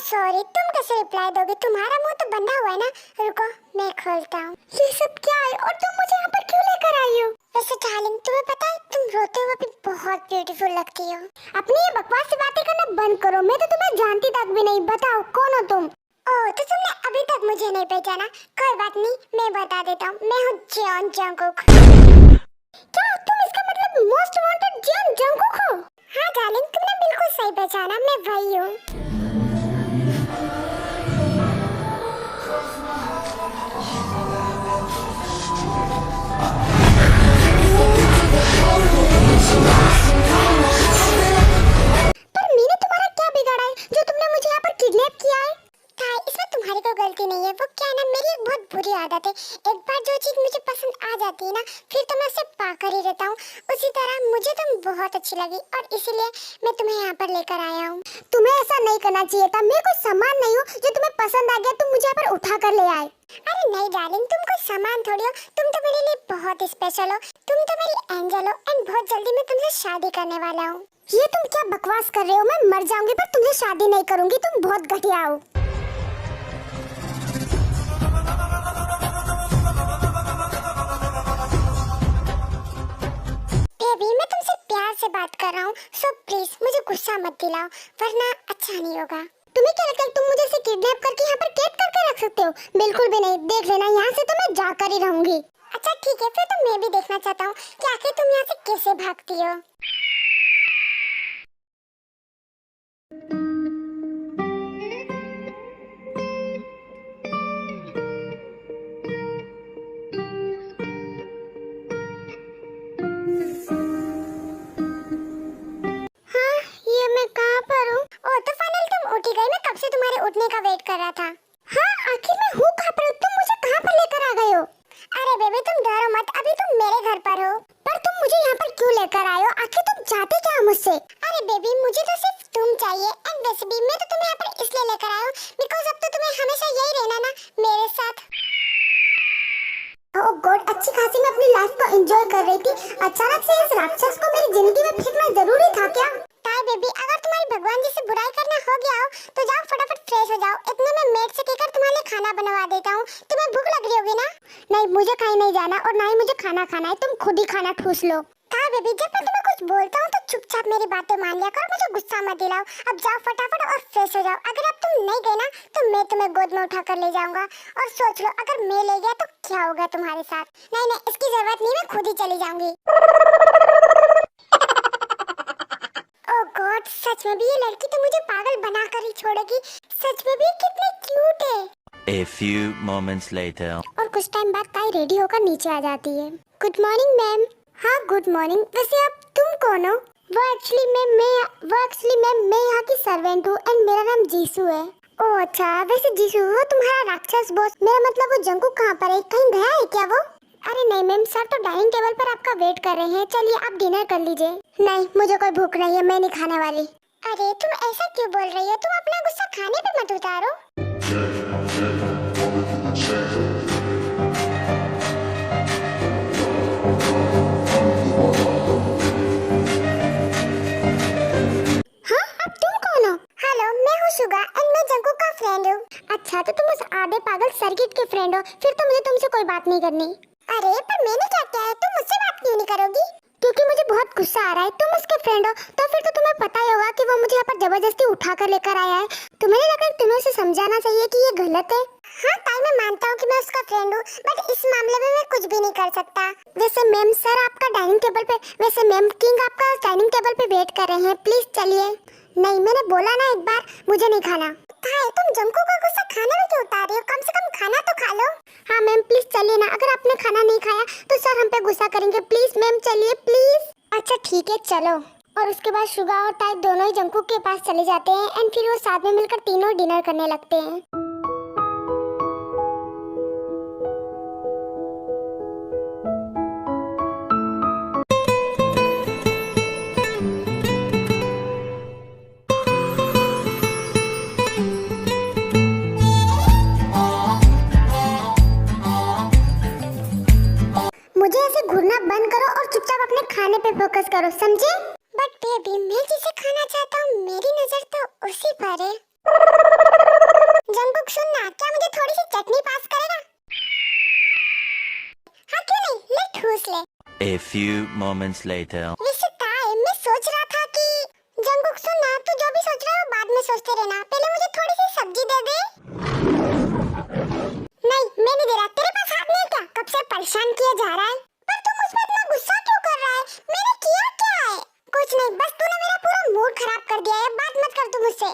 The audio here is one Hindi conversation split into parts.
सॉरी, तुम कैसे रिप्लाई दोगे? तुम्हारा मुंह तो बंधा हुआ है ना। रुको मैं खोलता हूँ। ये सब क्या है और तुम मुझे यहाँ पर क्यों लेकर आई हो? वैसे डार्लिंग, तुम्हें पता है तुम रोते हुए भी बहुत ब्यूटीफुल लगती हो। अपनी ये बकवास से बातें करना बंद करो। मैं तो तुम्हें जानती तक भी नहीं। बताओ कौन हो तुम? ओह, तो तुमने अभी तक मुझे नहीं पहचाना। कोई बात नहीं, मैं बता देता हूँ। मैं हूँ जियोन जंगकुक। क्या तुम इसका मतलब मोस्ट वांटेड जियोन जंगकुक हो? हाँ डार्लिंग, तुमने बिल्कुल सही पहचाना। मैं वही हूँ। पर मैंने तुम्हारा क्या बिगाड़ा है जो तुमने मुझे यहाँ पर किडनैप किया है? इसमें तुम्हारी कोई गलती नहीं है। वो क्या है ना, मेरी एक बहुत बुरी आदत है। एक बार जो चीज मुझे पसंद आ जाती है ना, फिर तो मैं उसे पाकर ही रहता हूँ। उसी तरह मुझे तुम बहुत अच्छी लगी और इसीलिए मैं तुम्हें यहाँ पर लेकर आया हूँ। तुम्हें ऐसा नहीं करना चाहिए था। मैं कोई सामान नहीं हूँ जो तुम्हें पसंद आ गया तुम मुझे यहाँ पर उठा कर ले आए। अरे नहीं डार्लिंग, तुम कोई सामान थोड़ी हो। तुम तो मेरे लिए बहुत स्पेशल हो। तुम तो मेरी एंजल हो एंड बहुत जल्दी मैं तुमसे शादी करने वाला हूँ। ये तुम क्या बकवास कर रहे हो? मैं मर जाऊंगी पर तुमसे शादी नहीं करूंगी। तुम बहुत घटिया हो। बेबी, मैं तुमसे प्यार से बात कर रहा हूँ, सो प्लीज मुझे गुस्सा मत दिलाओ वरना अच्छा नहीं होगा। तुम्हें क्या लगता है तुम मुझे से किडनैप करके यहाँ पर कैद करके रख सकते हो? बिल्कुल भी नहीं। देख लेना, यहाँ से तो मैं जाकर ही रहूंगी। अच्छा ठीक है, फिर तो मैं भी देखना चाहता हूँ कि आखिर तुम यहाँ से कैसे भागती हो। हाँ, ये मैं कहाँ पर हूँ? ओह, तो फाइनली तुम उठ ही गई। मैं कब से तुम्हारे उठने का वेट कर रहा था। हाँ, आखिर मैं हूँ कहाँ पर? तुम मुझे कहाँ पर लेकर आ गए हो? अरे बेबी, तुम डरो मत। अभी तुम मेरे घर पर हो। पर तुम मुझे यहाँ पर क्यों लेकर आए हो? आखिर तुम चाहते क्या हो मुझसे? अरे बेबी, मुझे तो सिर्फ तुम चाहिए। एंड वैसे भी मैं तो तुम्हें यहाँ पर इसलिए लेकर आया हूँ बिकॉज़ अब तो तुम्हें हमेशा यही रहना ना मेरे साथ। ओह गॉड, अच्छी खासी मैं अपनी लाइफ को एंजॉय कर रही थी। अचानक से इस राक्षस को मेरी जिंदगी में फेंकना जरूरी था क्या? ताई बेबी, अगर तुम्हारी भगवान जी से बुराई करना हो गया हो तो जाओ फटाफट फ्रेश हो जाओ। इतने में मेड से कहकर तुम्हारे लिए खाना बनवा देता हूँ। तुम्हें भूख लग रही होगी ना? नहीं, मुझे कहीं नहीं जाना और ना ही मुझे खाना खाना है। तुम खुद ही खाना ठूस लो। ताई बेबी, जब मैं तुम्हें कुछ बोलता हूँ तो चुपचाप मेरी बातें मान लिया करो। मुझे गुस्सा मत दिलाओ। अब जाओ फटाफट और फ्रेश हो जाओ। अगर अब तुम नहीं गए ना तो मैं तुम्हें गोद में उठा कर ले जाऊंगा। और सोच लो, अगर मैं ले गया तो क्या होगा तुम्हारे साथ? नहीं नहीं, इसकी जरूरत नहीं, मैं खुद ही चली जाऊंगी। ओह गॉड, सच में भी ये लड़की तो मुझे पागल बनाकर ही छोड़ेगी। सच में भी कितनी क्यूट है। A few moments later. और कुछ टाइम बाद ताई रेडी होकर नीचे आ जाती है। Good morning ma'am. हाँ गुड मॉर्निंग। वैसे अब तुम कौन हो? वो एक्चुअली मैम मैं यहाँ की सर्वेंट हूँ एंड मेरा नाम जीसू है। ओह अच्छा, वैसे जीसू वो तुम्हारा राक्षस बॉस, मेरा मतलब वो जंगकुक कहाँ पर है? कहीं गया है क्या वो? अरे नहीं मैम, सर तो डाइनिंग टेबल पर आपका वेट कर रहे हैं। चलिए आप डिनर कर लीजिए। नहीं, मुझे कोई भूख नहीं है, मैं नहीं खाने वाली। अरे तुम ऐसा क्यों बोल रही हो? तुम अपना गुस्सा खाने पे मत उतारो। हाँ, अब तुम कौन हो? हेलो, मैं हूँ शुगा एंड मैं जंगकुक का फ्रेंड हूँ। अच्छा, तो तुम उस आधे पागल सर्किट के फ्रेंड हो। फिर तो मुझे तुमसे कोई बात नहीं करनी। अरे पर मैंने क्या किया है? तुम मुझसे बात क्यों नहीं करोगी? क्योंकि मुझे बहुत गुस्सा आ रहा है। तुम उसके फ्रेंड हो तो फिर तो तुम्हें पता ही होगा कि वो मुझे यहाँ पर जबरदस्ती उठा कर लेकर आया है। तुम्हें नहीं लगता तुम्हें उसे समझाना चाहिए कि ये गलत है? हाँ ताई, मैं मानता हूँ कि मैं उसका फ्रेंड हूँ, बट इस मामले में मैं कुछ भी नहीं कर सकता। वैसे मैम, सर आपका डाइनिंग टेबल पे, वैसे मैम किंग आपका डाइनिंग टेबल पे वेट कर रहे हैं। प्लीज चलिए। नहीं, मैंने बोला ना एक बार, मुझे नहीं खाना। ताई, तुम जंगकुक का गुस्सा खाने में क्यों उतार रही हो? कम से कम खाना तो खा लो। हाँ मैम, प्लीज चलिए ना। अगर आपने खाना नहीं खाया तो सर हम पे गुस्सा करेंगे। प्लीज मैम चलिए प्लीज। अच्छा ठीक है, चलो। और उसके बाद शुगा और ताई दोनों ही जंगकुक के पास चले जाते हैं एंड फिर वो साथ में मिलकर तीनों डिनर करने लगते हैं। मुझे ऐसे घूरना बंद करो और चुपचाप अपने खाने पे फोकस करो, समझे? बट बेबी, मैं जिसे खाना चाहता हूँ मेरी नजर तो उसी पर है। जंगकुक सुनना, क्या मुझे थोड़ी सी चटनी पास करेगा? हाँ क्यों नहीं, ले ठूस ले। A few moments later. वैसे ताई, मैं सोच रहा था कि जंगकुक सुनना, तू जो भी सोच रहा है वो बाद में सोचते रहना, पहले मुझे थोड़ी सी सब्जी दे दे। नहीं, मैं नहीं दे रहा, तेरे पास हाथ नहीं है क्या? कब से परेशान किया जा रहा है। पर तू मुझ पर इतना गुस्सा क्यों कर रहा है? मैंने किया क्या है? कुछ नहीं, बस तूने मेरा पूरा मूड खराब कर दिया है, बात मत कर तू मुझसे।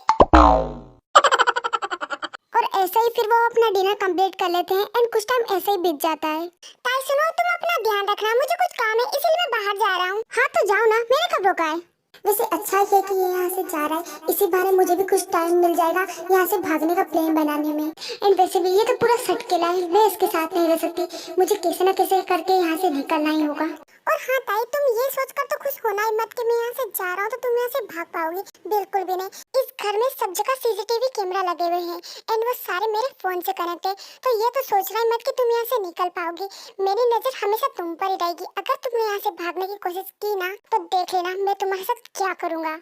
और ऐसे ही फिर वो अपना डिनर कंप्लीट कर लेते हैं एंड कुछ टाइम ऐसे ही बीत जाता है। ताई सुनो, तुम अपना ध्यान रखना, मुझे कुछ काम है इसलिए मैं बाहर जा रहा हूँ। हाँ तो जाओ ना, मैंने कब रोका है। वैसे अच्छा है कि ये यहाँ से जा रहा है, इसी बहाने मुझे भी कुछ टाइम मिल जाएगा यहाँ से भागने का प्लान बनाने में। एंड वैसे भी ये तो पूरा सटकेला है, मैं इसके साथ नहीं रह सकती, मुझे कैसे ना कैसे करके यहाँ से निकलना ही होगा। और हाँ ताई, तुम ये सोचकर तो खुश होना ही मत कि मैं यहाँ से जा रहा हूँ तो तुम यहाँ से भाग पाओगी, बिल्कुल भी नहीं। इस घर में सब जगह सीसीटीवी कैमरा लगे हुए हैं एंड वो सारे मेरे फोन से कनेक्ट है, तो ये तो सोचना ही मत कि तुम यहाँ से निकल पाओगी। मेरी नजर हमेशा तुम पर ही रहेगी। अगर तुमने यहाँ से भागने की कोशिश की ना तो देख लेना मैं तुम्हारे साथ क्या करूँगा।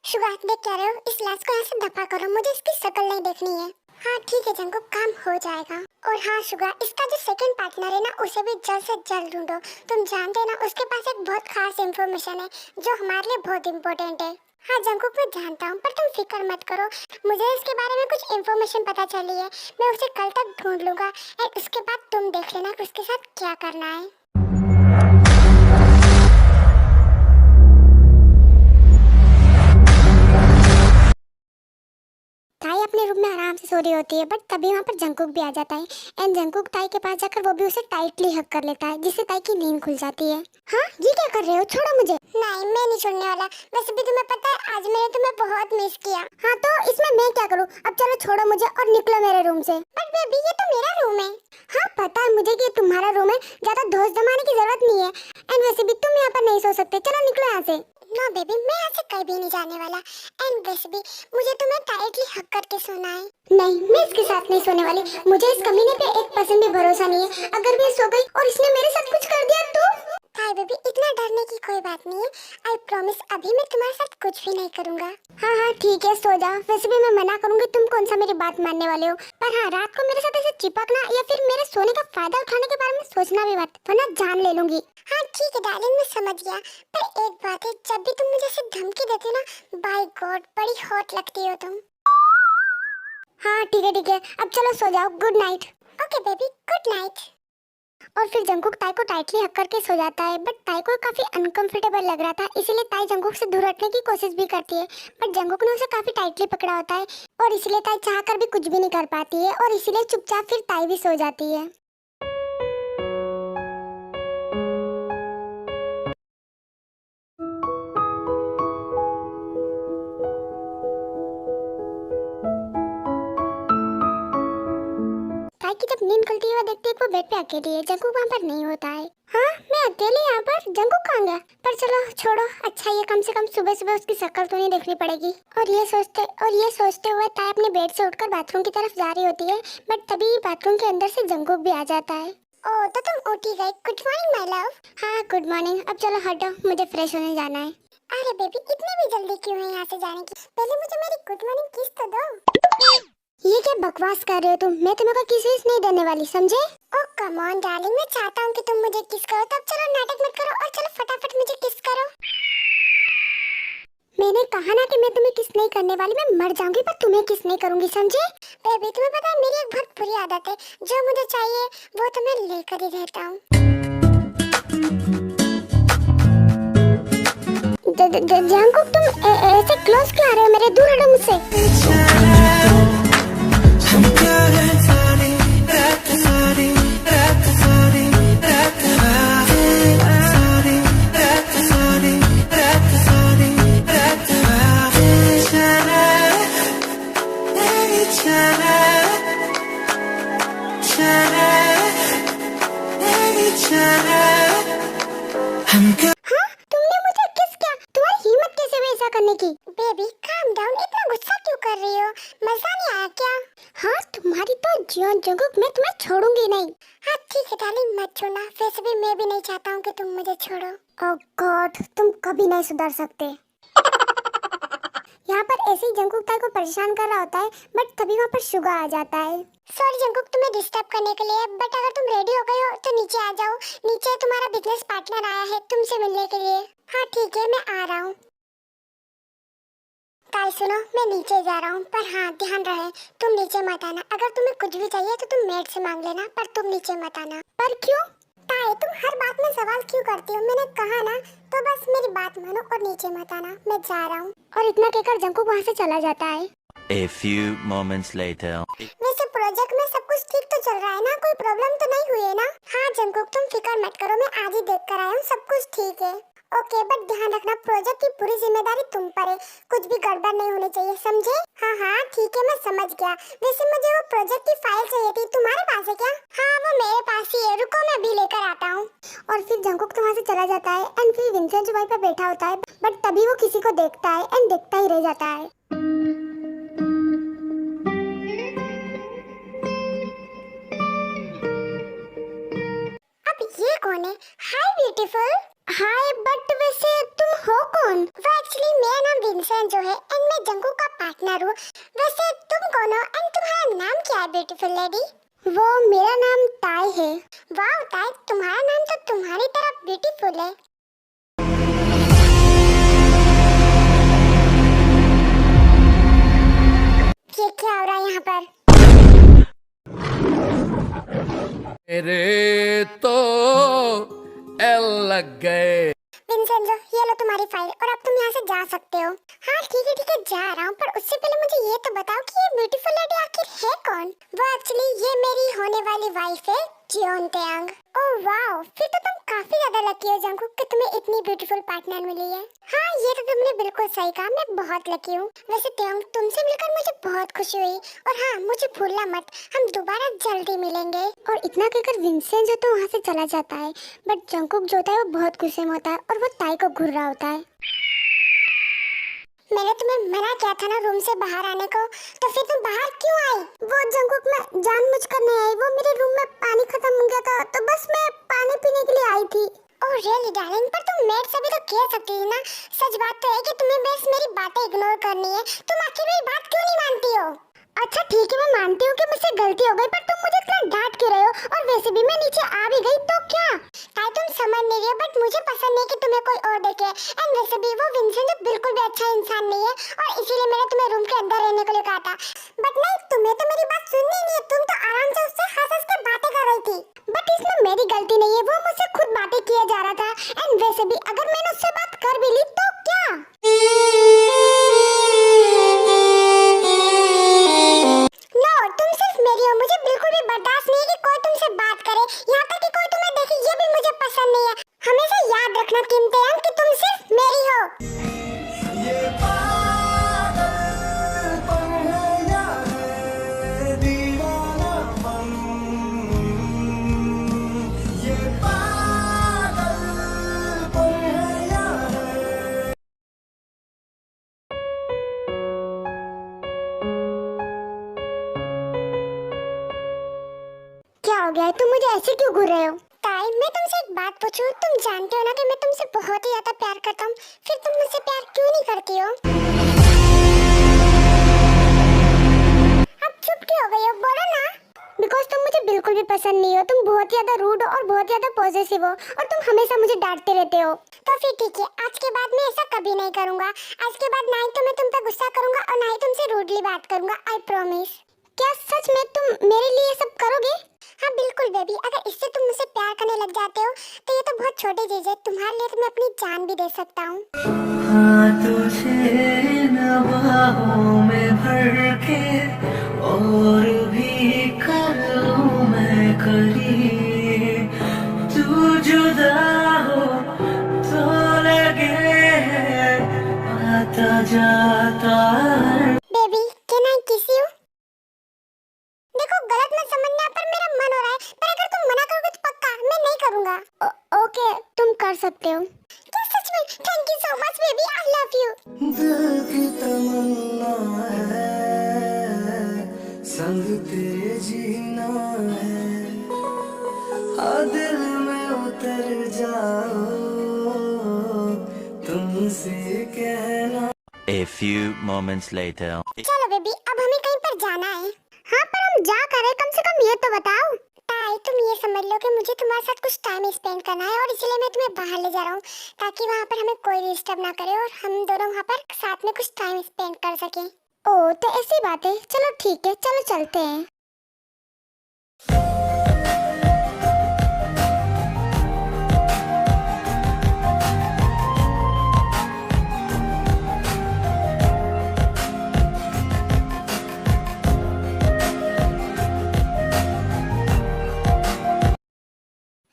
शुगर, देख क्या रहे हो, इस लाश को यहाँ से दफा करो, मुझे इसकी शक्ल नहीं देखनी है। हाँ ठीक है जंगकुक, काम हो जाएगा। और हाँ शुगर, इसका जो सेकंड पार्टनर है ना उसे भी जल्द से जल्द ढूंढो। तुम जानते हैं ना उसके पास एक बहुत खास इंफॉर्मेशन है जो हमारे लिए बहुत इम्पोर्टेंट है। हाँ जंगकुक, मैं जानता हूँ, पर तुम फिक्र मत करो, मुझे इसके बारे में कुछ इन्फॉर्मेशन पता चली है, मैं उसे कल तक ढूंढ लूंगा और उसके बाद तुम देख लेना कि उसके साथ क्या करना है। ताई अपने रूम में आराम से सो रही होती है, बट तभी वहाँ पर जंगकुक भी आ जाता है एंड जंगकुक ताई के पास जाकर वो भी उसे टाइटली हग कर लेता है, जिससे ताई की नींद खुल जाती है। हाँ ये क्या कर रहे हो, छोड़ो मुझे। नहीं मैं नहीं छोड़ने वाला, वैसे भी तुम्हें पता है आज मैंने तुम्हें बहुत मिस किया। हाँ तो इसमें मैं क्या करूँ, अब चलो छोड़ो मुझे और निकलो मेरे रूम से। बट बेबी ये तो मेरा रूम है। हाँ पता है मुझे कि तुम्हारा रूम है, ज्यादा दोस्त जमाने की जरूरत नहीं है एंड वैसे भी तुम यहाँ पर नहीं सो सकते, चलो निकलो यहाँ से। ना बेबी, मैं यहाँ से कहीं भी नहीं जाने वाला एंड वैसे भी मुझे तुम्हें टाइटली हक करके सोना है। नहीं मैं इसके साथ नहीं सोने वाली, मुझे इस कमीने पे 1% भी भरोसा नहीं है। अगर मैं सो गई और इसने मेरे साथ कुछ कर दिया तो? हाय बेबी, इतना डरने की कोई बात नहीं है, आई प्रॉमिस अभी मैं तुम्हारे साथ कुछ भी नहीं करूँगा। हाँ हाँ ठीक है सो जाओ, वैसे भी मैं मना करूँगी, तुम कौन सा मेरी बात मानने वाले हो। पर हाँ रात को मेरे साथ ऐसे चिपकना या फिर मेरे सोने का फायदा उठाने के बारे में सोचना भी मत, वरना जान ले लूंगी। हाँ ठीक है डार्लिंग, मैं समझ गया, पर एक बात है, जब भी तुम मुझे ऐसे धमकी देती हो ना, बाय गॉड बड़ी हॉट लगती हो तुम। हाँ ठीक है, अब चलो सो जाओ, good night. Okay baby, good night. और फिर जंगकुक ताई को टाइटली हक करके सो जाता है, बट ताई को काफी अनकंफर्टेबल लग रहा था, इसीलिए ताई जंगकुक से दूर हटने की कोशिश भी करती है, बट जंगकुक ने उसे काफी टाइटली पकड़ा होता है और इसीलिए ताई चाहकर भी कुछ भी नहीं कर पाती है और इसीलिए चुपचाप फिर ताई भी सो जाती है। ताई की जब नींद खुलती है वो देखती है वो बेड पे अकेली है, जंगकुक वहाँ पर नहीं होता है। हाँ मैं अकेले यहाँ पर, जंगकुक कहाँ गया? पर चलो छोड़ो, अच्छा ये कम से कम सुबह सुबह उसकी शक्ल तो नहीं देखनी पड़ेगी। और ये सोचते हुए ताई अपने बेड से उठकर बाथरूम की तरफ जा रही होती है, बट तभी बाथरूम के अंदर से जंगकुक भी आ जाता है। ओह तो तुम उठ ही गई, गुड मॉर्निंग माय लव। हाँ गुड मॉर्निंग, अब चलो हटो, मुझे फ्रेश होने जाना है। अरे बेबी इतनी भी जल्दी क्यों है यहाँ से जाने की, पहले मुझे मेरी गुड मॉर्निंग किस तो दो। ये क्या बकवास कर रहे हो तुम, मैं तुम्हें कोई किस नहीं देने वाली, समझे? ओह कम ऑन डार्लिंग, मैं चाहता हूँ कि तुम मुझे किस करो, तब चलो नाटक मत करो और चलो फटाफट मुझे किस करो। मैंने कहा ना कि मैं तुम्हें किस नहीं करने वाली, मैं मर जाऊंगी पर तुम्हें किस नहीं करूंगी, समझे? बेबी तुम्हें पता है मेरी एक बहुत बुरी आदत है, जो मुझे चाहिए वो तो मैं लेकर ही रहता हूँ। जंगकुक तुम ऐसे क्लोज क्यों आ रहे हो मेरे, दूर हटो मुझसे। हाँ तुमने मुझे किस किया, तुम्हारी हिम्मत कैसे हुई ऐसा करने की? बेबी काम डाउन, इतना गुस्सा क्यों कर रही हो, मजा नहीं आया क्या? हाँ ठीक है डार्लिंग, मत छोड़ना। वैसे भी मैं भी नहीं चाहता हूँ कि तुम मुझे छोड़ो। ओह गॉड, तुम कभी नहीं सुधर सकते। यहाँ पर ऐसे ही जंकुक ताई को परेशान कर रहा होता है, बट तभी वहाँ पर शुगा आ जाता है। सॉरी जंकुक तुम्हें डिस्टर्ब करने के लिए, बट अगर तुम रेडी हो गए हो तो नीचे आ जाओ। नीचे तुम्हारा बिजनेस पार्टनर आया है तुमसे मिलने के लिए। हाँ ठीक है, मैं आ रहा हूँ। ताई सुनो, मैं नीचे जा रहा हूँ, पर हाँ ध्यान रहे तुम नीचे मत आना। अगर तुम्हें कुछ भी चाहिए तो तुम मेड से मांग लेना, पर तुम नीचे मत आना। पर क्यों? ताई तुम हर बात में सवाल क्यों करती हो? मैंने कहा ना, तो बस मेरी बात मानो और नीचे मत आना। मैं जा रहा हूँ। और इतना कहकर जंकुक वहाँ से चला जाता है। A few moments later. वैसे प्रोजेक्ट में सब कुछ ठीक तो चल रहा है ना? कोई प्रॉब्लम तो नहीं हुई है ना? हाँ जंकुक तुम फिक्र मत करो, मैं आज ही देख कर आया हूँ, सब कुछ ठीक है। ओके बट ध्यान रखना प्रोजेक्ट की पूरी जिम्मेदारी तुम पर है, कुछ भी गड़बड़ नहीं होनी चाहिए, समझे? हाँ हाँ ठीक है, मैं समझ गया। वैसे मुझे वो प्रोजेक्ट की फाइल चाहिए थी, तुम्हारे पास है क्या? हाँ वो मेरे पास ही है, रुको मैं भी लेकर आता हूँ। और फिर जंकुक तो वहाँ से चला जाता है एंड फिर विंसेंट जो वहीं पर बैठा होता है, बट तभी वो किसी को देखता है एंड देखता ही रह जाता है। अब ये कौन है? हाय ब्यूटीफुल। हाय बट वैसे तुम हो कौन? वो एक्चुअली मेरा नाम विंसेंट जो है एंड मैं जंकुक का पार्टनर हूँ। वैसे तुम कौन हो एंड तुम्हारा नाम क्या है ब्यूटीफुल लेडी? वो मेरा नाम ताई है। वाह ताई, तुम्हारा नाम तो तुम्हारी तरह ब्यूटीफुल है। ये क्या हो रहा है यहाँ पर? मेरे तो एल लग गए। विंसेंजो ये लो तुम्हारी फाइल और अब तुम यहाँ से जा सकते हो। हाँ ठीक है जा रहा हूँ, पर उससे पहले मुझे ये तो बताओ कि ये ब्यूटीफुल लेडी आखिर है कौन? वो एक्चुअली ये मेरी होने वाली वाइफ है जियोन तेयांग। ओह वाओ, फिर तो तुम काफी ज्यादा लकी हो जंकुक कि तुम्हें इतनी ब्यूटीफुल पार्टनर मिली है। हाँ ये तो तुमने बिल्कुल सही कहा, मैं बहुत लकी हूँ। वैसे तेयांग तुमसे मिलकर मुझे बहुत खुशी हुई, और हाँ मुझे भूलना मत, हम दोबारा जल्दी मिलेंगे। और इतना कहकर विंसेंट जो तो वहाँ से चला जाता है, बट जंकुक जो होता है वो बहुत गुस्से में होता है और वो ताई को घूर रहा होता है। मैंने तुम्हें मना किया था ना रूम से बाहर आने को, तो फिर तुम बाहर क्यों आई? वो जंकुक मैं जानबूझकर नहीं आई, वो मेरे रूम में पानी खत्म हो गया था तो बस मैं पानी पीने के लिए आई थी। ओह रियली डार्लिंग, पर तुम मेड से भी तो कह सकती थी ना। सच बात तो है कि तुम्हें बस मेरी बातें इग्नोर करनी है, तुम आखिर मेरी बात क्यों नहीं मानती हो? अच्छा ठीक है मैं मानती हूँ कि मुझसे गलती हो गई, पर तुम मुझे इतना डांट क्यों रहे हो? और वैसे भी मैं नीचे आ भी गई तो क्या? ताई तुम समझ नहीं रही हो, बट मुझे पसंद नहीं कि तुम्हें कोई और देखे। एंड वैसे भी वो विंसेंट बिल्कुल भी अच्छा इंसान नहीं है, और इसीलिए मैंने तुम्हें रूम के अंदर रहने के लिए कहा था। बट नहीं, तुम्हें तो मेरी बात सुननी नहीं है, तुम तो आराम से उससे हंस के बातें कर रही थी। बट इसमें मेरी गलती नहीं है, वो मुझसे खुद बातें किए जा रहा था। एंड वैसे भी अगर मैंने उससे बात कर भी ली तो क्या? तुम सिर्फ मेरी हो, मुझे बिल्कुल भी बर्दाश्त नहीं है कि कोई तुमसे बात करे, यहाँ तक कि कोई तुम्हें देखे ये भी मुझे पसंद नहीं है। हमेशा याद रखना कीमतें कि तुम सिर्फ मेरी हो। ये पागलपन है या है दीवानापन? ये पागलपन है या है? क्या हो गया है? तुम मुझे ऐसे क्यों घूर रहे हो? ताई मैं तुमसे एक बात पूछूं, तुम जानते हो ना कि मैं तुमसे बहुत ही ज्यादा प्यार करता हूँ, फिर तुम मुझसे प्यार क्यों नहीं करती हो? अब चुप क्यों हो गई हो? बोलो ना। बिकॉज तुम मुझे बिल्कुल भी पसंद नहीं हो, तुम बहुत ज्यादा रूड हो और बहुत ज्यादा पॉसेसिव हो, और तुम हमेशा मुझे डांटते रहते हो। तो फिर ठीक है, आज के बाद मैं ऐसा कभी नहीं करूंगा। आज के बाद ना ही तो मैं तुम पर गुस्सा करूंगा और ना ही तुमसे रूडली बात करूंगा, आई प्रॉमिस। क्या सच में तुम मेरे लिए ये सब करोगे? हाँ बिल्कुल बेबी, अगर इससे तुम मुझसे प्यार करने लग जाते हो तो ये तो बहुत छोटी चीज है, तुम्हारे लिए तो मैं अपनी जान भी दे सकता हूँ। हाँ तुझे नवाहों में भर के और भी कर लूं मैं करीब, तू जुदा हो तो लगे आता जाता। बेबी कैन आई किस यू? देखो गलत मत समझना, पर मेरा मन हो रहा है, पर अगर तुम मना करोगे तो पक्का मैं नहीं करूंगा। ओके तुम कर सकते हो। क्या सच में? Thank you so much baby, I love you. दिल की तमन्ना है संग तेरे जीना है, दिल में उतर जाओ, तुमसे कहना। A few moments later. चलो बेबी, अब हमें कहीं पर जाना है। हाँ, पर हम जा कर रहे, कम से कम ये तो बताओ। ताई, तुम ये समझ लो कि मुझे तुम्हारे साथ कुछ टाइम स्पेंड करना है, और इसलिए मैं तुम्हें बाहर ले जा रहा हूँ, ताकि वहाँ पर हमें कोई डिस्टर्ब ना करे और हम दोनों वहाँ पर साथ में कुछ टाइम स्पेंड कर सकें। ओ, तो ऐसी बात है। चलो ठीक है, चलो चलते हैं।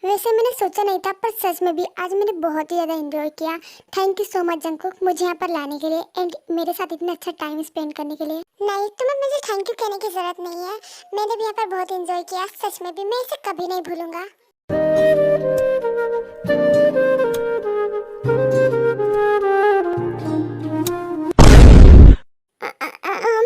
वैसे मैंने सोचा नहीं था, पर सच में भी आज मैंने बहुत ही ज़्यादा एंजॉय किया। Thank you so much Jungkook, मुझे यहाँ पर लाने के लिए एंड मेरे साथ इतना अच्छा टाइम स्पेंड करने के लिए। नहीं, तुम्हें मुझे थैंक यू कहने की ज़रूरत नहीं है। मैंने भी यहाँ पर बहुत एंजॉय किया, सच में भी मैं इसे कभी नहीं भूलूंगा।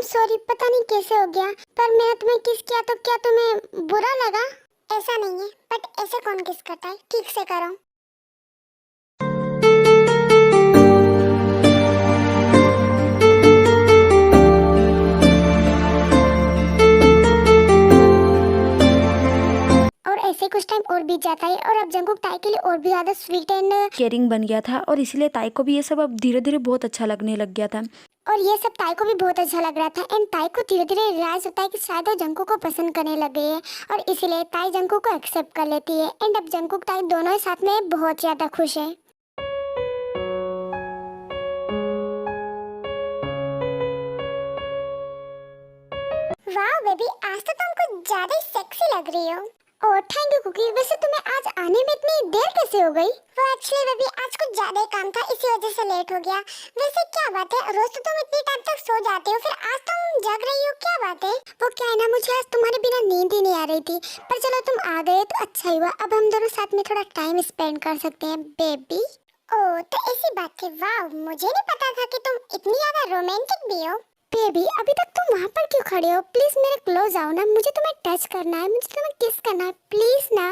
सॉरी, पता नहीं कैसे हो गया, पर मैंने तुम्हें किस किया तो क्या तुम्हें बुरा लगा? ऐसा नहीं है, बट ऐसे कौन किस करता है? ठीक से करो। और ऐसे कुछ टाइम और बीत जाता है, और अब जंकुक ताई के लिए और भी ज्यादा स्वीट एंड केयरिंग बन गया था, और इसीलिए ताई को भी ये सब अब धीरे धीरे बहुत अच्छा लगने लग गया था। और ये सब ताई को भी बहुत अच्छा लग रहा था एंड ताई को धीरे धीरे रियलाइज होता है कि शायद वो जंकुक को पसंद करने लग गई है, और इसीलिए ताई जंकुक को एक्सेप्ट कर लेती है एंड अब जंकुक ताई दोनों ही साथ में बहुत ज्यादा खुश है। वाह बेबी, आज तो तुम कुछ ज्यादा ही सेक्सी लग रही हो। Oh thank you cookie. वैसे तुम्हें आज आने में इतनी देर कैसे हो गई? वो एक्चुअली बेबी आज कुछ ज्यादा ही काम था, इसी वजह से लेट हो गया। वैसे क्या बात है, रोज तो तुम इतनी टाइम तक सो जाते हो, फिर आज तुम जग रही हो, क्या बात है? वो क्या है ना, मुझे आज तुम्हारे बिना नींद ही नहीं आ रही थी, पर चलो तुम आ गए तो अच्छा ही हुआ। अब हम दोनों साथ में थोड़ा टाइम स्पेंड कर सकते हैं बेबी। ओह तो ऐसी बात थी। वाह, मुझे नहीं पता था कि तुम इतनी ज्यादा रोमांटिक भी हो। बेबी अभी तक तुम वहाँ पर क्यों खड़े हो? प्लीज मेरे क्लोज आओ ना, मुझे तुम्हें टच करना है, मुझे तुम्हें किस करना है, प्लीज ना।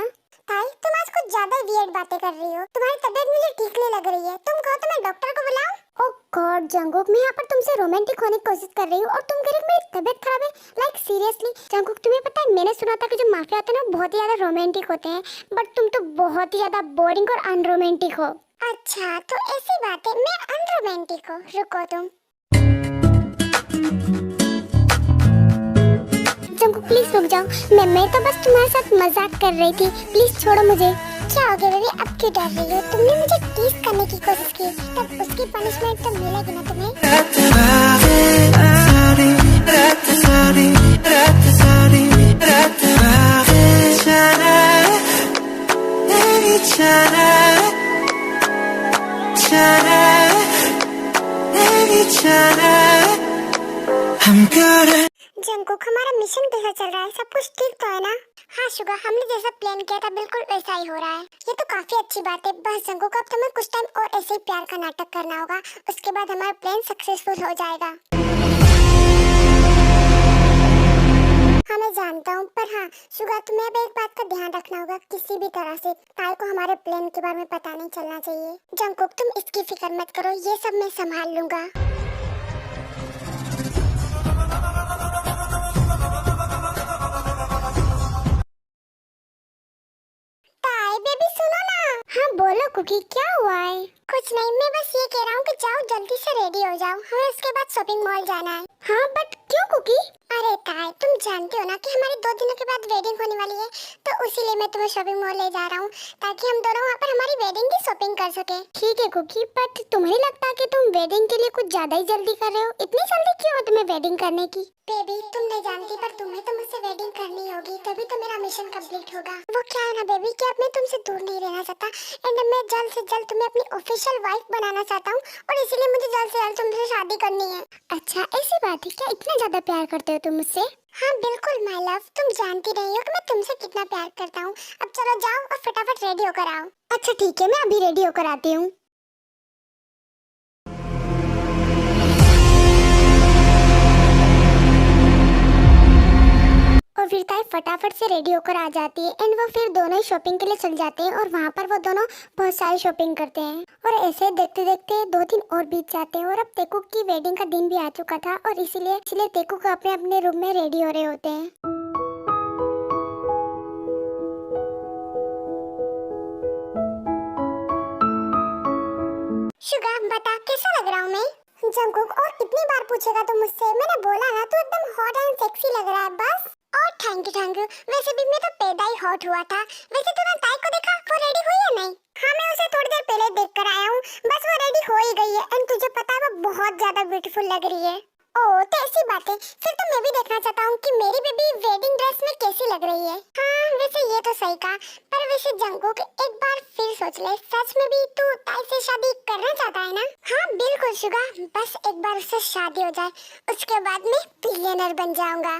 ताई तुम आज कुछ ज्यादा वियर्ड बातें कर रही हो, तुम्हारी तबीयत मुझे ठीक नहीं लग रही है। तुम कहो तो मैं डॉक्टर को बुलाऊं? ओह गॉड जंकुक, मैं यहाँ पर तुमसे रोमांटिक होने की कोशिश कर रही हूँ और तुम कह रही हो मेरी तबीयत खराब है। लाइक सीरियसली जंकुक, तुम्हें पता है मैंने सुना था कि जो माफिया होते हैं ना बहुत ही ज्यादा रोमांटिक होते हैं, बट तुम तो बहुत ही ज्यादा बोरिंग और अनरोमांटिक हो। अच्छा तो ऐसी बात है, मैं अनरोमांटिक हूँ? रुको तुम। जंकुक प्लीज रुक जाओ, मैं तो बस तुम्हारे साथ मजाक कर रही थी, प्लीज छोड़ो मुझे। क्या हो गया बेबी, अब क्यों डर रही हो? तुमने मुझे टीज करने की कोशिश की, तब उसकी पनिशमेंट तो मिलेगी ना तुम्हें। जंकुक हमारा मिशन कैसा चल रहा है? सब कुछ ठीक तो है ना? हाँ शुगा, हमने जैसा प्लान किया था बिल्कुल वैसा ही हो रहा है। ये तो काफी अच्छी बात है। बस जंकुक अब तुम्हें कुछ टाइम और ऐसे ही प्यार का नाटक करना होगा, उसके बाद हमारा प्लान सक्सेसफुल हो जाएगा। हाँ मैं जानता हूँ, पर हाँ शुगा तुम्हें अब एक बात का ध्यान रखना होगा, किसी भी तरह से ताई को हमारे प्लान के बारे में पता नहीं चलना चाहिए। जंकुक तुम इसकी फिक्र मत करो, ये सब मैं संभाल लूंगा। बेबी सुनो ना। हाँ बोलो कुकी, क्या हुआ है? कुछ नहीं, मैं बस ये कह रहा हूँ कि जाओ जल्दी से रेडी हो जाओ, हमें उसके बाद शॉपिंग मॉल जाना है। हाँ बट क्यों कुकी? अरे ताई तुम जानते हो ना कि हमारी 2 दिनों के बाद वेडिंग होने वाली है, तो इसीलिए मैं तुम्हें शॉपिंग मॉल ले जा रहा हूँ, ताकि हम दोनों वहाँ पर हमारी वेडिंग की शॉपिंग कर सके। ठीक है कुकी, बट तुम्हें लगता है कि तुम वेडिंग के लिए कुछ ज्यादा ही जल्दी कर रहे हो? इतनी जल्दी क्यों है तुम्हें वेडिंग करने की? बेबी तुम नहीं जानती, पर तुम्हें तो मुझसे वेडिंग करनी होगी, तभी तो मेरा मिशन कंप्लीट होगा। वो क्या है ना बेबी कि अब मैं तुमसे दूर नहीं रहना चाहता एंड मैं जल्द से जल्द तुम्हें अपनी ऑफिशियल वाइफ बनाना चाहता हूँ, और इसीलिए मुझे जल्द से जल्द तुमसे शादी करनी है। अच्छा ऐसी बात है क्या? इतना ज्यादा प्यार करते हो तुम मुझसे? हाँ बिल्कुल माय लव, तुम जानती रही हो कि मैं तुमसे कितना प्यार करता हूँ। अब चलो जाओ और फटाफट रेडी होकर आओ। अच्छा ठीक है, मैं अभी रेडी होकर आती हूँ। और फिर ताई फटाफट से रेडी होकर आ जाती है एंड वो फिर दोनों ही शॉपिंग के लिए चल जाते हैं और वहाँ पर वो दोनों बहुत सारी शॉपिंग करते हैं और ऐसे देखते देखते 2 दिन और बीत जाते हैं और अब तेकुक की वेडिंग का दिन भी आ चुका था और इसीलिए तेकुक अपने अपने रूम में रेडी हो रहे होते हैं। शुगा बता कैसा लग रहा हूँ मैं? जंगकुक और कितनी बार पूछेगा तो मुझसे? मैंने बोला ना तू एकदम हॉट एंड सेक्सी लग रहा है बस। और थैंक यू। वैसे भी मैं तो पैदा ही हॉट हुआ था। वैसे तूने ताई को देखा, वो रेडी हुई है नहीं? हाँ मैं उसे थोड़ी देर पहले देख कर आया हूँ, बस वो रेडी हो ही गई है एंड तुझे पता है वो बहुत ज्यादा ब्यूटीफुल लग रही है। ओह तो ऐसी बात है, फिर तो मैं भी देखना चाहता हूँ कि मेरी बेबी वेडिंग ड्रेस में कैसी लग रही है। हाँ वैसे ये तो सही कहा, पर वैसे जंगकुक एक बार फिर सोच ले, सच में भी तू ताई से शादी करना चाहता है ना? हाँ बिल्कुल शुगा, बस एक बार उससे शादी हो जाए, उसके बाद मैं बिलियनर बन जाऊंगा।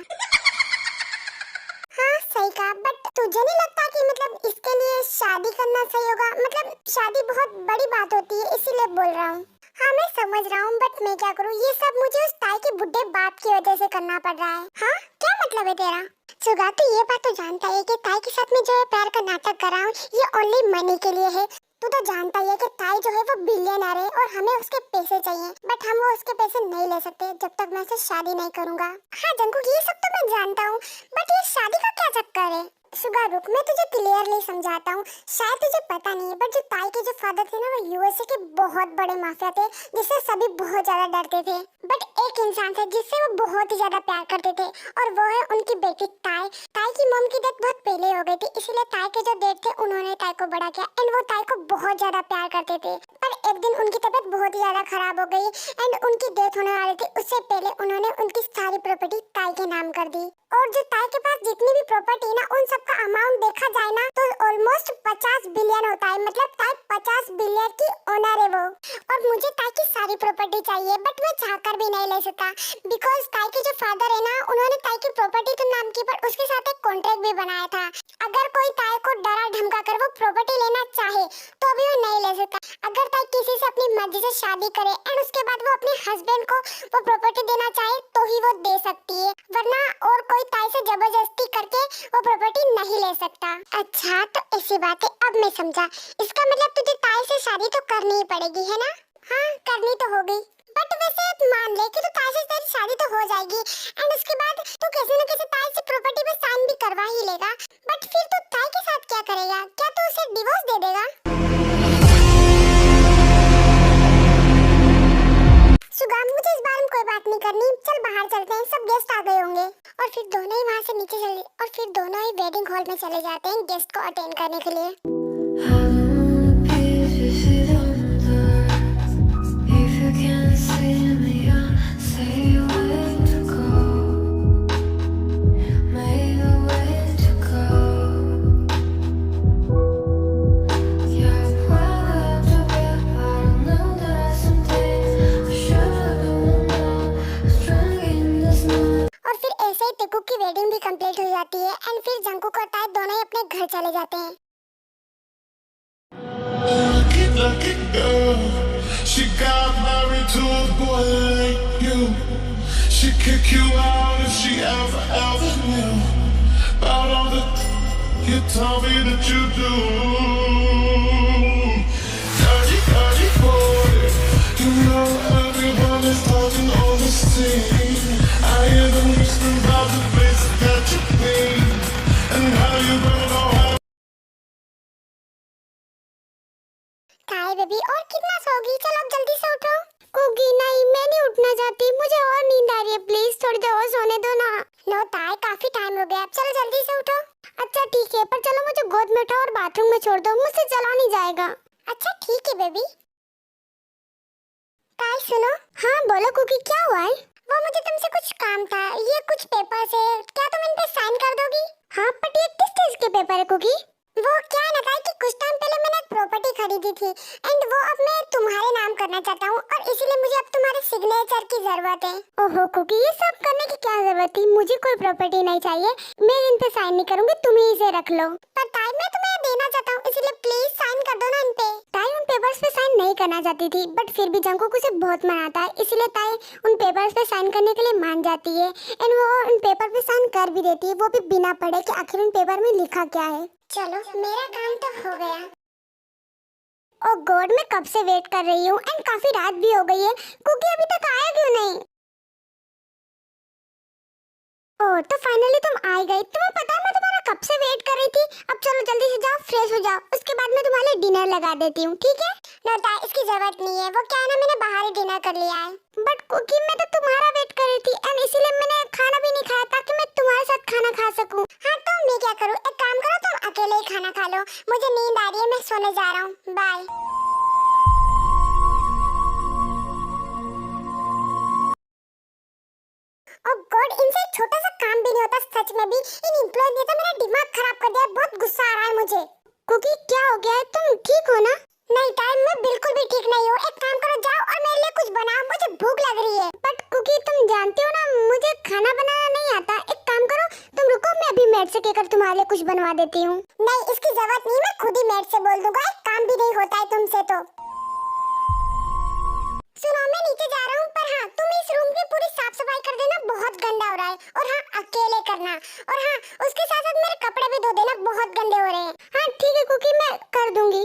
हाँ सही कहा, बट तुझे नहीं लगता कि मतलब इसके लिए शादी करना सही होगा? मतलब शादी बहुत बड़ी बात होती है, इसीलिए बोल रहा हूँ। हाँ मैं समझ रहा हूँ, बट मैं क्या करूँ, ये सब मुझे उस ताई के बुढ़े बाप की वजह से करना पड़ रहा है। हाँ क्या मतलब है तेरा? सुगा तो ये बात तो जानता है कि ताई के साथ में जो है प्यार का नाटक कर रहा हूँ, ये ओनली मनी के लिए है। तू तो जानता ही है कि ताई जो है वो बिलियनर है और हमें उसके पैसे चाहिए, बट हम वो उसके पैसे नहीं ले सकते जब तक मैं उससे शादी नहीं करूँगा। हाँ जंगकुक ये सब तो मैं जानता हूँ, बट ये शादी का क्या चक्कर है? सुगा रुक, मैं तुझे क्लियरली समझाता हूँ, शायद तुझे पता नहीं है, बट जो ताई के जो फादर थे ना वो यूएसए के बहुत बड़े माफिया थे जिससे सभी बहुत ज्यादा डरते थे। बट एक इंसान थे जिससे वो बहुत ही ज्यादा प्यार करते थे और वो है उनकी बेटी ताई। ताई की मॉम की डेथ बहुत पहले हो गई थी, इसीलिए ताई के जो डैड थे उन्होंने ताई को बड़ा किया एंड वो ताई को बहुत ज्यादा प्यार करते थे। पर एक दिन उनकी तबीयत बहुत ही ज्यादा खराब हो गई एंड उनकी डेथ होने वाली थी, उससे पहले उन्होंने उनकी सारी प्रॉपर्टी ताई के नाम कर दी। और जो ताई के पास जितनी भी प्रॉपर्टी है ना, उन सब का अमाउंट देखा जाए ना तो ऑलमोस्ट 50 बिलियन होता है। मतलब ताई 50 बिलियन की ओनर है वो। और मुझे ताई की सारी प्रॉपर्टी चाहिए, बट मैं चाहकर भी नहीं ले सकता बिकॉज ताई के जो फादर है ना, उन्होंने ताई की प्रॉपर्टी तो नाम की, पर उसके साथ एक कॉन्ट्रैक्ट भी बनाया था, अगर कोई ताई को डरा धमका कर वो प्रॉपर्टी लेना चाहे तो भी वो नहीं ले सकता। अगर ताई किसी से अपनी मर्जी से शादी करे एंड उसके बाद वो अपने हस्बैंड को वो प्रॉपर्टी देना चाहे तो ही वो दे सकती है, वरना और कोई ताई से जबरदस्ती करके वो प्रॉपर्टी नहीं ले सकता। अच्छा तो ऐसी बात है, अब मैं समझा। इसका मतलब तुझे ताई से शादी तो करनी ही पड़ेगी है ना? हाँ करनी तो होगी, बट वैसे मान ले कि तू ताई से तेरी शादी तो हो जाएगी एंड उसके बाद तू कैसे न कैसे ताई से प्रॉपर्टी पे साइन भी करवा ही लेगा, बट फिर तू ताई के साथ क्या करेगा? क्या तू उसे डिवोर्स दे देगा? सुगा मुझे इस बारे में कोई बात नहीं करनी, चल बाहर चलते हैं, सब गेस्ट आ गए होंगे। और फिर दोनों ही वहाँ से नीचे चले और फिर दोनों ही वेडिंग हॉल में चले जाते हैं गेस्ट को अटेंड करने के लिए। और फिर ऐसे ही तेकुक की वेडिंग भी कंप्लीट हो जाती है एंड फिर जंगकुक और ताई दोनों ही अपने घर चले जाते हैं। Lucky girl, she got married to a boy like you. She'd kick you out if she ever knew about all the you told me that you do. Dirty boy, you know everyone is talking all the scene. I hear them whispering about the places that you've been and how you burn all. ताई बेबी और कितना सोगी? चलो अब जल्दी से उठो। कुकी नहीं, मैं नहीं उठना चाहती, मुझे और नींद आ रही है, प्लीज थोड़ी देर और सोने दो ना। नो ताई काफी टाइम हो गया, चलो जल्दी से उठो। अच्छा ठीक है, पर चलो मुझे गोद में उठाओ और बाथरूम में छोड़ दो, मुझसे चला नहीं जाएगा। अच्छा ठीक है बेबी। ताई सुनो। हाँ बोलो कुकी, क्या हुआ है? वो मुझे तुमसे कुछ काम था, ये कुछ पेपर्स है, क्या तुम इन पे साइन कर दोगी? हाँ बट ये किस चीज के पेपर है कुकी? वो क्या है ना कि कुछ टाइम पहले मैंने एक प्रॉपर्टी खरीदी थी एंड वो अब मैं तुम्हारे नाम करना चाहता हूँ और इसीलिए मुझे अब तुम्हारे सिग्नेचर की जरूरत है। ओहो कुकी, ये सब करने की क्या जरूरत थी? मुझे कोई प्रॉपर्टी नहीं चाहिए, मैं इन पे साइन नहीं करूंगी, तुम ही इसे रख लो। पर ताई मैं तुम्हें देना चाहता हूँ, इसलिए प्लीज साइन कर दो ना इन पे। ताई उन पेपर्स पे साइन नहीं करना चाहती थी, बट फिर भी जंगकुक उसे बहुत मनाता है, इसलिए ताई उन पेपर्स पे साइन करने के लिए मान जाती है एंड वो उन पेपर पे साइन कर भी देती है, वो भी बिना पढ़े कि आखिर उन पेपर में लिखा क्या है। चलो मेरा काम तो हो गया। ओ गॉड, मैं कब से वेट कर रही हूँ एंड काफी रात भी हो गई है, कुकी अभी तक आया क्यों नहीं? ओह तो फाइनली तुम आ गई। तुम्हें पता है मैं तुम्हारा कब से वेट कर रही थी। अब चलो जल्दी से जाओ, फ्रेश हो जाओ, उसके बाद मैं तुम्हारे लिए डिनर लगा देती हूँ, ठीक है? नोटा, इसकी जरूरत नहीं है, वो क्या है ना, मैंने बाहर ही डिनर कर लिया है। बट कुकी मैं तो तुम्हारा वेट कर रही थी एंड इसीलिए मैंने खाना भी नहीं खाया ताकि मैं तुम्हारे साथ खाना खा सकूं। हाँ तो मैं क्या करूँ, एक काम करो, तुम अकेले ही खाना खा लो, मुझे नींद आ रही है, मैं सोने जा रहा हूँ, बाय। ओह गॉड, इनसे एक छोटा सा काम भी नहीं होता सच में भी। इन एम्प्लॉय ने तो मेरा दिमाग खराब कर दिया, बहुत गुस्सा आ रहा है मुझे। कुकी क्या हो गया है, तुम ठीक हो ना? नहीं टाइम, मैं बिल्कुल भी ठीक नहीं हूँ। एक काम करो, जाओ और मेरे लिए कुछ बनाओ, मुझे भूख लग रही है। बट कुकी तुम जानती हो ना मुझे खाना बनाना नहीं आता। एक काम करो, तुम रुको, मैं अभी मेड से कहकर तुम्हारे लिए कुछ बनवा देती हूँ। नहीं इसकी जरूरत नहीं, मैं खुद ही मेड से बोल दूंगा, एक काम भी नहीं होता है तुमसे तो। सुनो मैं नीचे जा रहा हूँ, पर हाँ तुम इस रूम की पूरी साफ सफाई कर देना, बहुत गंदा हो रहा है। और हाँ अकेले करना, और हाँ उसके साथ साथ मेरे कपड़े भी धो देना, बहुत गंदे हो रहे हैं। हाँ ठीक है कुकी, मैं कर दूंगी।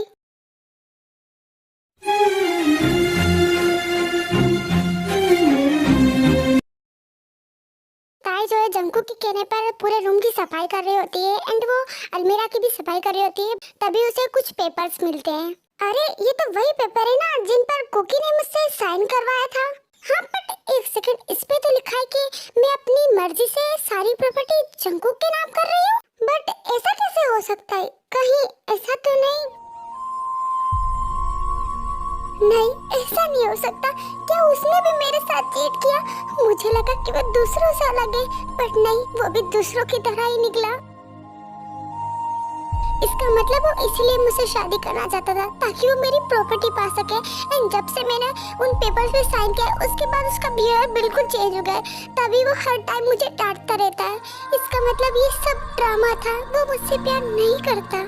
ताई जो है जंगकुक के कहने पर पूरे रूम की सफाई कर रही होती है एंड वो अलमीरा की भी सफाई कर रही होती है, तभी उसे कुछ पेपर्स मिलते हैं। अरे ये तो वही पेपर है ना जिन पर कुकी ने मुझसे साइन करवाया था। हाँ बट एक सेकंड, इस पे तो लिखा है कि मैं अपनी मर्जी से सारी प्रॉपर्टी जंगकुक के नाम कर रही हूँ, बट ऐसा कैसे हो सकता है? कहीं ऐसा तो नहीं? नहीं ऐसा नहीं हो सकता। क्या उसने भी मेरे साथ चीट किया? मुझे लगा कि वो दूसरों से अलग है, बट नहीं, वो भी दूसरों की तरह ही निकला। इसका मतलब वो इसलिए मुझसे शादी करना चाहता था ताकि वो मेरी प्रॉपर्टी पा सके। एंड जब से मैंने उन पेपर्स पे साइन किया उसके बाद उसका बिहेवियर बिल्कुल चेंज हो गया, तभी वो हर टाइम मुझे डांटता रहता है। इसका मतलब ये सब ड्रामा था, वो मुझसे प्यार नहीं करता।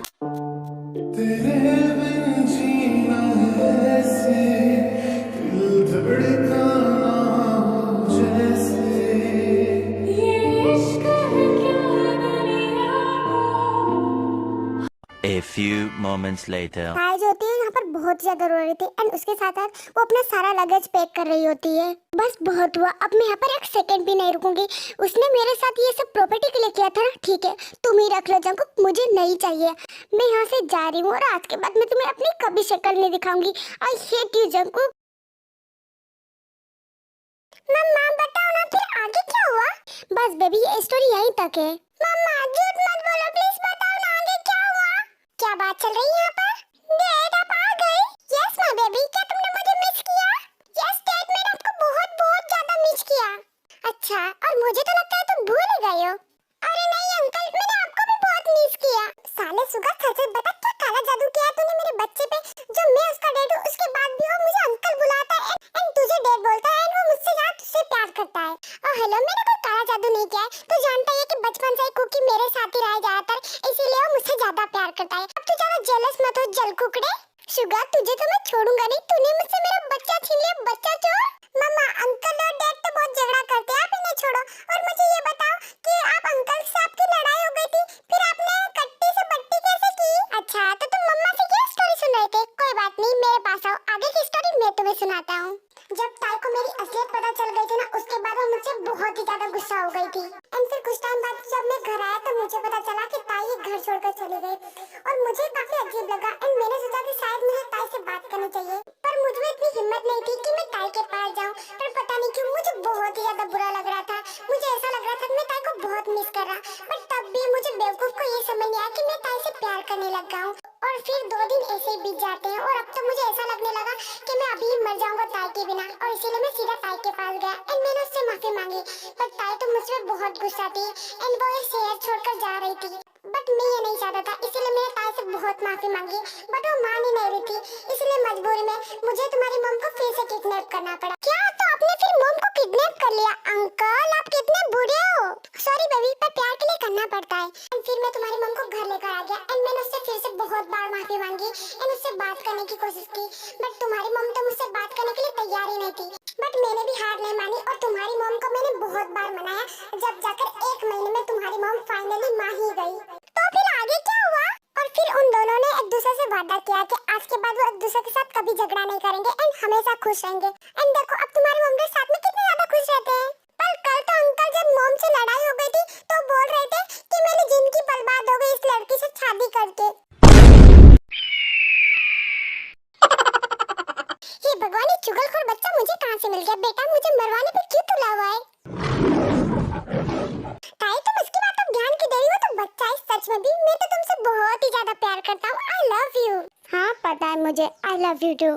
तेरे बिन जीना ऐसे, दिल धड़काना हो जैसे, ये इश्क है क्या दुनिया को। A few moments later. ताई जो होती है यहाँ पर बहुत ज्यादा रो रही थी एंड उसके साथ साथ वो अपना सारा लगेज पैक कर रही होती है। बस बहुत हुआ, अब मैं यहाँ पर एक सेकंड भी नहीं रुकूंगी। उसने मेरे साथ ये सब प्रॉपर्टी के लिए किया था ना, ठीक है तुम ही रख लो जंगकुक, मुझे नहीं चाहिए। मैं यहाँ से जा रही हूँ और आज के बाद मैं तुम्हें अपनी कभी शक्ल नहीं दिखाऊंगी। I hate you Jungkook. मम्मा बताओ ना फिर आगे क्या हुआ? बस बेबी ये स्टोरी यहीं तक है। मम्मा झूठ मत बोलो प्लीज, बताओ ना आगे क्या हुआ? क्या बात चल रही है यहाँ पर? डैड आप आ गए? यस माय बेबी, क्या तुमने मुझे मिस किया? यस डैड, मैंने आपको बहुत बहुत ज्यादा मिस किया। अच्छा, और मुझे तो लगता है तुम भूल ही गए हो। अरे नहीं अंकल, मैंने आपको भी बहुत मिस किया। साले सुगा, सच बता क्या काला जादू किया तूने मेरे बच्चे पे? जो मैं उसका डैड हूँ उसके बाद भी वो मुझे अंकल बुलाता है एंड तुझे डैड बोलता है एंड वो मुझसे ज्यादा तुझसे प्यार करता है। ओह हेलो, मैंने कोई काला जादू नहीं किया है। तू जानता है कि बचपन से कुकी मेरे साथ ही रहा ज्यादातर, इसीलिए वो मुझसे ज्यादा प्यार करता है। अब तू ज्यादा जेलस मत हो जल कुकड़े। शुगा तुझे तो मैं छोड़ूंगा नहीं, तूने मुझसे मेरा बच्चा छीन लिया, बच्चा चोर। मम्मा अंकल और डैड तो बहुत झगड़ा करते हैं, आप इन्हें छोड़ो। और मुझे ये बताओ कि आप अंकल से आपकी लड़ाई हो गई थी, फिर आपने कट्टी से बट्टी कैसे की? अच्छा तो तुम मम्मा से क्या स्टोरी सुन रहे थे? कोई बात नहीं, मेरे पास आओ, आगे की स्टोरी मैं तुम्हें सुनाता हूँ। जब ताई को मेरी असलियत पता चल गई थी ना, उसके बाद वो मुझसे बहुत ही ज्यादा गुस्सा हो गई थी। एंड फिर कुछ टाइम बाद जब मैं घर आया तो मुझे पता चला कि ताई ये घर छोड़कर चली गई और मुझे काफी अजीब लगा एंड मैंने सोचा कि शायद मुझे ताई से बात करनी चाहिए, पर मुझ में इतनी हिम्मत नहीं थी कि मैं ताई के पास जाऊं। पर पता नहीं क्यों मुझे बहुत ही ज्यादा बुरा लग रहा था, मुझे ऐसा लग रहा था कि मैं ताई को बहुत मिस कर रहा, बट तब भी मुझे बेवकूफ को ये समझ नहीं आया कि मैं ताई से प्यार करने लग गया हूँ। और फिर 2 दिन ऐसे ही बीत जाते हैं और अब तो मुझे ऐसा लगने लगा कि मैं अभी मर जाऊंगा ताई के बिना, और इसीलिए मैं सीधा ताई के पास गया एंड मैंने उससे माफी मांगी। पर ताई तो मुझ पर बहुत गुस्सा थी एंड वो ये शहर छोड़कर जा रही थी, बट मैं ये नहीं चाहता था, इसलिए मैंने ताई से बहुत माफी मांगी, बट वो मान ही नहीं रही थी। इसलिए मजबूरी में मुझे तुम्हारी मॉम को फिर से किडनैप करना पड़ा। क्या? तो आपने फिर मॉम को को किडनैप कर लिया। अंकल आप कितने बुरे हो। सॉरी बेबी, पर प्यार के लिए करना पड़ता है। एंड फिर मैं तुम्हारी मम को घर लेकर आ गया एंड मैंने उससे फिर से बहुत बार माफी मांगी एंड उससे बात करने की कोशिश की, बट तुम्हारी मम तो मुझसे बात करने के लिए तैयार ही नहीं थी। बट मैंने भी हार नहीं मानी और तुम्हारी मम को मैंने बहुत बार मनाया, जब जाकर 1 महीने में तुम्हारी मम फाइनली मान ही गई। तो फिर आगे क्या हुआ? और फिर उन दोनों ने एक दूसरे से वादा किया कि आज के बाद वो एक दूसरे के साथ कभी झगड़ा नहीं करेंगे एंड हमेशा खुश रहेंगे। एंड देखो अब तुम्हारे मम्मी साथ में कितने ज्यादा खुश रहते हैं। पर कल तो अंकल जब मॉम से लड़ाई हो गई थी तो बोल रहे थे कि मेरी जिंदगी बर्बाद हो गई इस लड़की से शादी करके। हे भगवान, ये चुगलखोर बच्चा मुझे कहाँ से मिल गया? बेटा मुझे मरवाने पे क्यों तुला हुआ है? ताई तुम उसकी बात अब ध्यान की दे रही हो तो बच्चा है सच में भी। मैं तो तुमसे बहुत ही ज्यादा प्यार करता हूँ। I love you. हाँ पता है मुझे, आई लव यू टू।